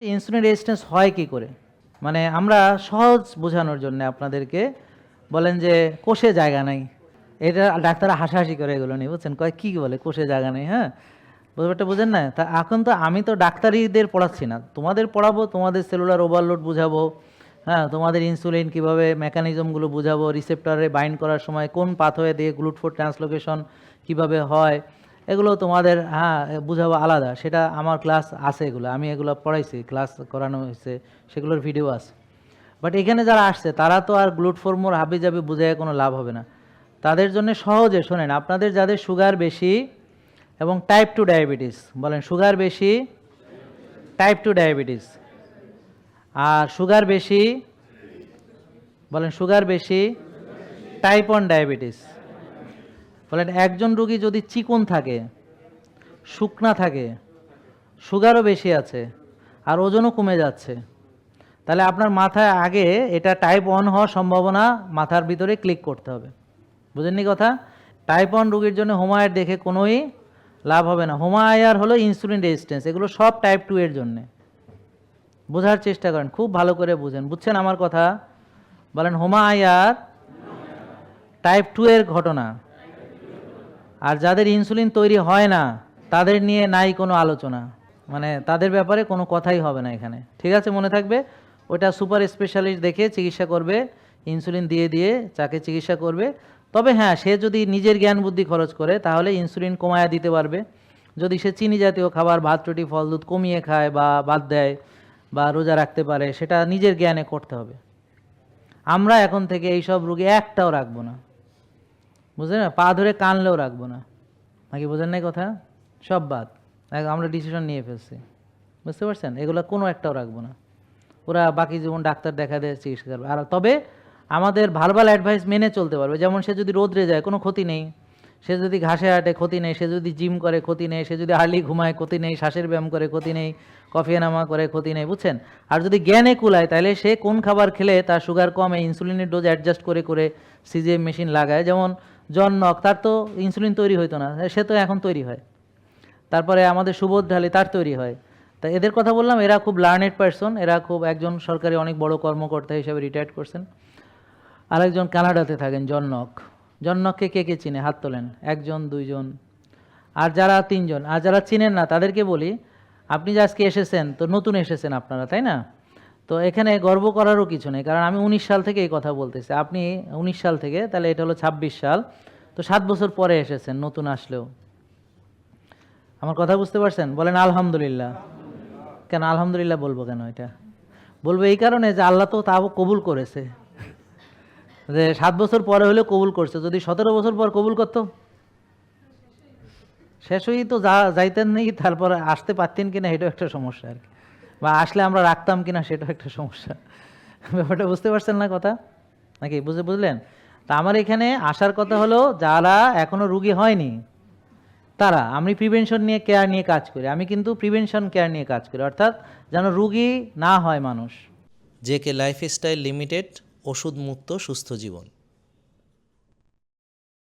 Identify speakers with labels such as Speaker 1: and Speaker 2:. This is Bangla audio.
Speaker 1: ইনসুলিন রেজিস্ট্যান্স হয় কি করে? মানে আমরা সহজ বোঝানোর জন্য আপনাদেরকে বলেন যে কোষে জায়গা নাই। এটা ডাক্তাররা হাসাহাসি করে এগুলো নিয়ে, বুঝছেন? কয় কি বলে কোষে জায়গা নেই, হ্যাঁ? ব্যাপারটা বুঝেন না? তা এখন তো আমি তো ডাক্তারিদের পড়াচ্ছি না। তোমাদের পড়াবো, তোমাদের সেলুলার ওভারলোড বুঝাবো, হ্যাঁ? তোমাদের ইনসুলিন কীভাবে মেকানিজমগুলো বুঝাবো, রিসেপ্টরে বাইন্ড করার সময় কোন পাথওয়ে দিয়ে গ্লুট-4 ট্রান্সলোকেশন কীভাবে হয়, এগুলো তোমাদের বুঝাবো আলাদা। সেটা আমার ক্লাস আছে, এগুলো আমি এগুলো পড়াইছি, ক্লাস করানো হয়েছে, সেগুলোর ভিডিও আছে। বাট এখানে যারা আসছে তারা তো আর গ্লুট-4 হাবিজাবি বুঝায় কোনো লাভ হবে না। তাদের জন্য সহজে শোনেন, আপনাদের যাদের সুগার বেশি এবং টাইপ 2 ডায়াবেটিস, বলেন সুগার বেশি, টাইপ 2 ডায়াবেটিস, আর সুগার বেশি, বলেন সুগার বেশি, টাইপ 1 ডায়াবেটিস। বলেন একজন রোগী যদি চিকন থাকে, শুকনা থাকে, সুগারও বেশি আছে আর ওজনও কমে যাচ্ছে, তাহলে আপনার মাথায় আগে এটা টাইপ 1 হওয়ার সম্ভাবনা মাথার ভিতরে ক্লিক করতে হবে। বুঝেননি কথা? টাইপ 1 রোগীর জন্য হোমায়ার দেখে কোনোই লাভ হবে না। হোমায়ার হলো ইনসুলিন রেজিস্ট্যান্স, এগুলো সব টাইপ 2 এর জন্যে। বোঝার চেষ্টা করেন, খুব ভালো করে বুঝেন। বুঝছেন আমার কথা? বলেন হোমায়ার টাইপ 2 এর ঘটনা। আর যাদের ইনসুলিন তৈরি হয় না তাদের নিয়ে নাই কোনো আলোচনা, মানে তাদের ব্যাপারে কোনো কথাই হবে না এখানে, ঠিক আছে? মনে থাকবে, ওটা সুপার স্পেশালিস্ট দেখে চিকিৎসা করবে, ইনসুলিন দিয়ে দিয়ে তাকে চিকিৎসা করবে। তবে হ্যাঁ, সে যদি নিজের জ্ঞান বুদ্ধি খরচ করে তাহলে ইনসুলিন কমায়া দিতে পারবে। যদি সে চিনি জাতীয় খাবার, ভাত রুটি ফল দুধ কমিয়ে খায় বা বাদ দেয় বা রোজা রাখতে পারে, সেটা নিজের জ্ঞানে করতে হবে। আমরা এখন থেকে এইসব রোগী একটাও রাখবো না, বুঝলেন? পা ধরে কানলেও রাখবো না, নাকি বোঝেন নাই কথা? সব বাদ, আমরা ডিসিশন নিয়ে ফেলছি, বুঝতে পারছেন? এগুলো কোনো একটাও রাখবো না। ওরা বাকি জীবন ডাক্তার দেখা দেয়, চিকিৎসা করবে। আর তবে আমাদের ভালো অ্যাডভাইস মেনে চলতে পারবে। যেমন সে যদি রোদ্রে যায় কোনো ক্ষতি নেই, সে যদি ঘাসে হাঁটে ক্ষতি নেই, সে যদি জিম করে ক্ষতি নেই, সে যদি আর্লি ঘুমায় ক্ষতি নেই, শ্বাসের ব্যায়াম করে ক্ষতি নেই, কফি নামা করে ক্ষতি নেই, বুঝছেন? আর যদি জ্ঞানে কুলায় তাহলে সে কোন খাবার খেলে তার সুগার কমে, ইনসুলিনের ডোজ অ্যাডজাস্ট করে করে সিজিএম মেশিন লাগায়। যেমন জন নক, তার তো ইনসুলিন তৈরি হইতো না, সে তো এখন তৈরি হয়। তারপরে আমাদের সুবোধ ঢালি, তার তৈরি হয়। তা এদের কথা বললাম, এরা খুব লার্নেড পারসন, এরা খুব একজন সরকারি অনেক বড় কর্মকর্তা হিসেবে রিটায়ার্ড করছেন। আরেকজন কানাডাতে থাকেন, জননক। জননককে কে কে চিনে? হাত তোলেন। একজন, দুইজন, আর যারা তিনজন। আর যারা চিনেন না তাদেরকে বলি, আপনি যে আজকে এসেছেন তো নতুন এসেছেন আপনারা, তাই না? তো এখানে গর্ব করারও কিছু নেই, কারণ আমি 19 সাল থেকে এই কথা বলতেছি। আপনি 19 সাল থেকে, তাহলে এটা হলো 26 সাল, তো 7 বছর পরে এসেছেন নতুন আসলেও। আমার কথা বুঝতে পারছেন? বলেন আলহামদুলিল্লাহ। কেন আলহামদুলিল্লাহ বলবো কেন? এটা বলবো এই কারণে যে আল্লাহ তো তাও কবুল করেছে, যে 7 বছর পরে হলেও কবুল করছে। যদি 17 বছর পর কবুল করতো, শেষ হয়েই তো যাইতেন নেই, তারপরে আসতে পারতেন কিনা এটাও একটা সমস্যা আর কি, বা আসলে আমরা রাখতাম কিনা সেটাও একটা সমস্যা। ব্যাপারটা বুঝতে পারছেন না কথা? নাকি বুঝলেন? তা আমার এখানে আসার কথা হলো যারা এখনো রুগী হয়নি তারা, আমি প্রিভেনশন নিয়ে কেয়ার নিয়ে কাজ করি। আমি কিন্তু প্রিভেনশন কেয়ার নিয়ে কাজ করি, অর্থাৎ যেন রুগী না হয় মানুষ।
Speaker 2: জেকে লাইফস্টাইল লিমিটেড, ওষুধ মুক্ত সুস্থ জীবন।